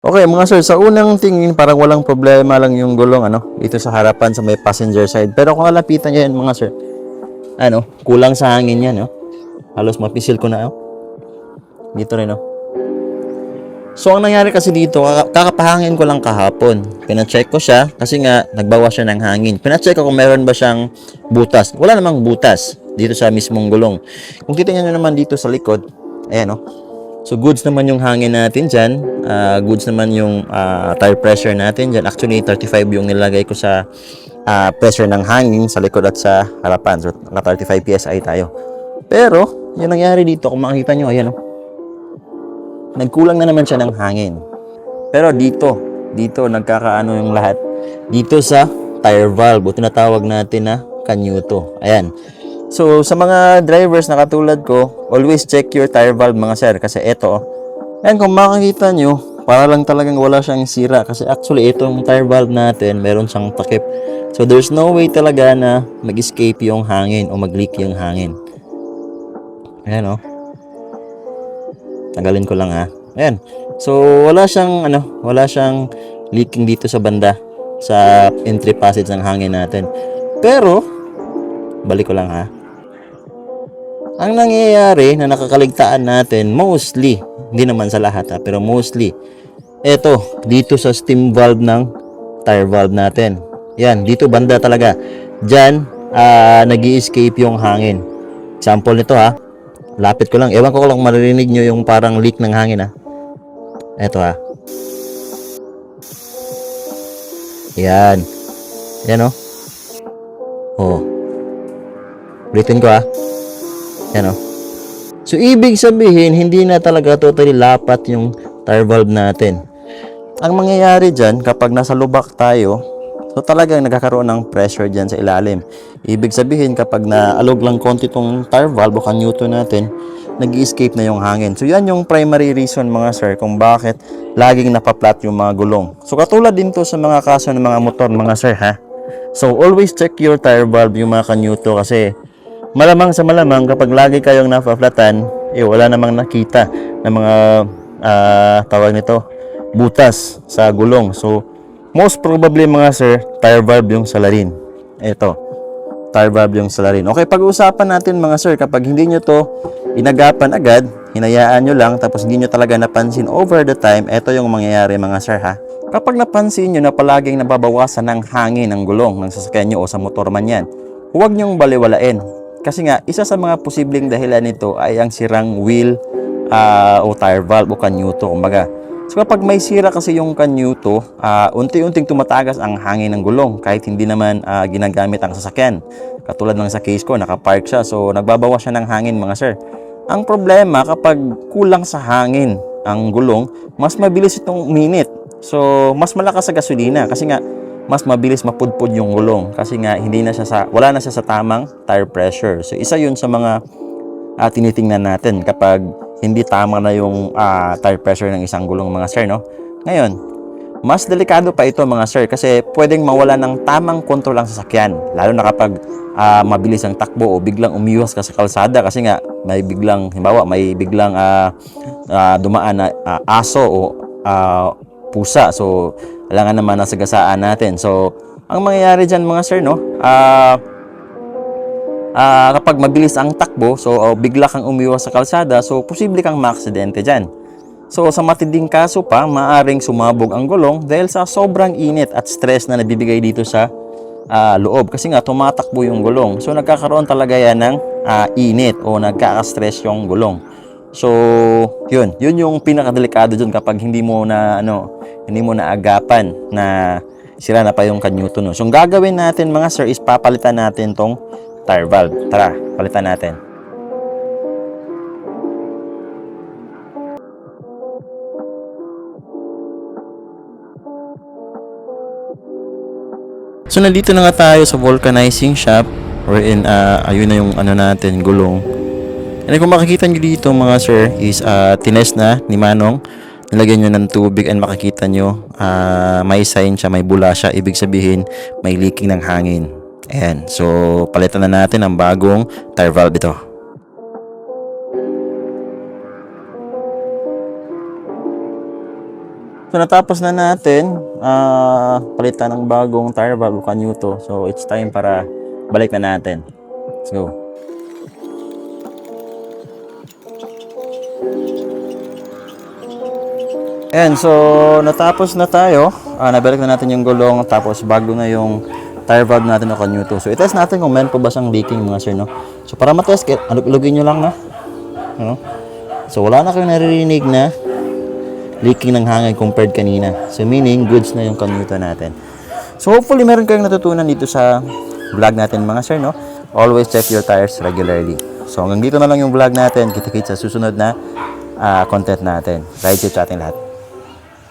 Okay mga sir, sa unang tingin parang walang problema lang yung gulong dito sa harapan sa may passenger side. Pero kung lalapitan niyo yan mga sir, kulang sa hangin yan, no? Halos mapisil ko na, oh. Dito rin, oh. So ang nangyari kasi dito, kakapahangin ko lang kahapon. Pina-check ko siya kasi nga nagbawas siya ng hangin. Pina-check ko kung meron ba siyang butas. Wala namang butas dito sa mismong gulong. Kung titingnan niyo naman dito sa likod, ayan, oh. So goods naman yung hangin natin dyan. Goods naman yung tire pressure natin dyan. Actually 35 yung nilagay ko sa pressure ng hangin sa likod at sa harapan. So naka 35 PSI tayo. Pero yung nangyari dito, kung makikita nyo, ayan, oh, nagkulang na naman siya ng hangin. Pero dito nagkakaano yung lahat. Dito sa tire valve, o tinatawag natin na kanyuto. Ayan. So, sa mga drivers na katulad ko, always check your tire valve mga sir. Kasi ito, ayan, kung makikita nyo, para lang talagang wala siyang sira. Kasi actually, itong tire valve natin, meron siyang takip. So, there's no way talaga na mag-escape yung hangin o mag-leak yung hangin. Ayan, oh. Tagalin ko lang, ha. Ayan. So, wala siyang leaking dito sa banda, sa entry passage ng hangin natin. Pero, balik ko lang, ha. Ang nangyayari na nakakaligtaan natin, mostly, hindi naman sa lahat, ha, pero mostly, eto, dito sa steam valve ng tire valve natin. Yan, dito banda talaga. Diyan, nag-i-escape yung hangin. Example nito, ha. Lapit ko lang. Ewan ko lang maririnig nyo yung parang leak ng hangin, ha. Eto, ha. Yan. Yan, oh. Oh. Ulitin ko, ha. Yan, oh. So, ibig sabihin, hindi na talaga totally lapat yung tire valve natin. Ang mangyayari dyan, kapag nasa lubak tayo, so talagang nagkakaroon ng pressure dyan sa ilalim. Ibig sabihin, kapag naalog lang konti itong tire valve o kanyuto natin, nag-escape na yung hangin. So, yan yung primary reason mga sir kung bakit laging napaplat yung mga gulong. So, katulad din to sa mga kaso ng mga motor mga sir, ha? So, always check your tire valve, yung mga kanyuto, kasi malamang sa malamang kapag lagi kayong napaplatan, wala namang nakita ng mga tawag nito, butas sa gulong. So, most probably mga sir, tire valve yung salarin. Ito, tire valve yung salarin. Okay, pag-uusapan natin mga sir, kapag hindi nyo to inagapan agad, hinayaan nyo lang, tapos hindi nyo talaga napansin over the time, ito yung mangyayari mga sir, ha. Kapag napansin nyo na palaging nababawasan ng hangin ng gulong ng sasakyan nyo o sa motor man yan, huwag nyong baliwalain. Kasi nga, isa sa mga posibleng dahilan nito ay ang sirang wheel o tire valve o kanyuto, kumbaga. So kapag may sira kasi yung kanyuto, unti-unting tumatagas ang hangin ng gulong kahit hindi naman ginagamit ang sasakyan. Katulad ng sa case ko, nakapark siya, so nagbabawas siya ng hangin mga sir. Ang problema, kapag kulang sa hangin ang gulong, mas mabilis itong uminit. So mas malakas sa gasolina kasi nga mas mabilis mapudpud yung gulong kasi nga wala na siya sa tamang tire pressure. So isa yun sa mga tinitingnan natin kapag hindi tama na yung tire pressure ng isang gulong mga sir, no? Ngayon, mas delikado pa ito mga sir kasi pwedeng mawala ng tamang kontrol ang sasakyan, lalo na kapag mabilis ang takbo o biglang umiwas ka sa kalsada kasi nga may biglang dumaan na aso o pusa. So kailangan naman nasagasaan natin. So ang mangyayari dyan mga sir, no, kapag mabilis ang takbo, so bigla kang umiwas sa kalsada, so posible kang maaksidente dyan. So sa matinding kaso pa, maaring sumabog ang gulong dahil sa sobrang init at stress na nabibigay dito sa loob. Kasi nga tumatakbo yung gulong. So nagkakaroon talaga yan ng init o nagkaka-stress yung gulong. So yun yung pinakadelikado dun kapag hindi mo na agapan na sira na pa yung kanyuto, no. So ang gagawin natin mga sir is papalitan natin tong tire valve. Tara, palitan natin. So nandito na nga tayo sa vulcanizing shop wherein ayun na yung natin, gulong. And kung makikita nyo dito mga sir is tinest na ni Manong. Nilagyan nyo ng tubig and makikita nyo may sign siya, may bula siya. Ibig sabihin may leaking ng hangin. Ayan. So palitan na natin ang bagong tire valve ito. So natapos na natin palitan ng bagong tire bago kanyuto. So it's time para balik na natin. Let's go. Ayan, so natapos na tayo. Nabalik na natin yung gulong, tapos bago na yung tire valve natin na kanyuto. So itest natin kung meron pa ba siyang leaking mga sir, no? So para matest, alugin nyo lang na. No? So wala na kayong naririnig na leaking ng hangin compared kanina. So meaning, goods na yung kanyuto natin. So hopefully meron kayong natutunan dito sa vlog natin mga sir, no? Always check your tires regularly. So hanggang dito na lang yung vlog natin. Kita-kits sa susunod na content natin. Ride safe sa ating lahat.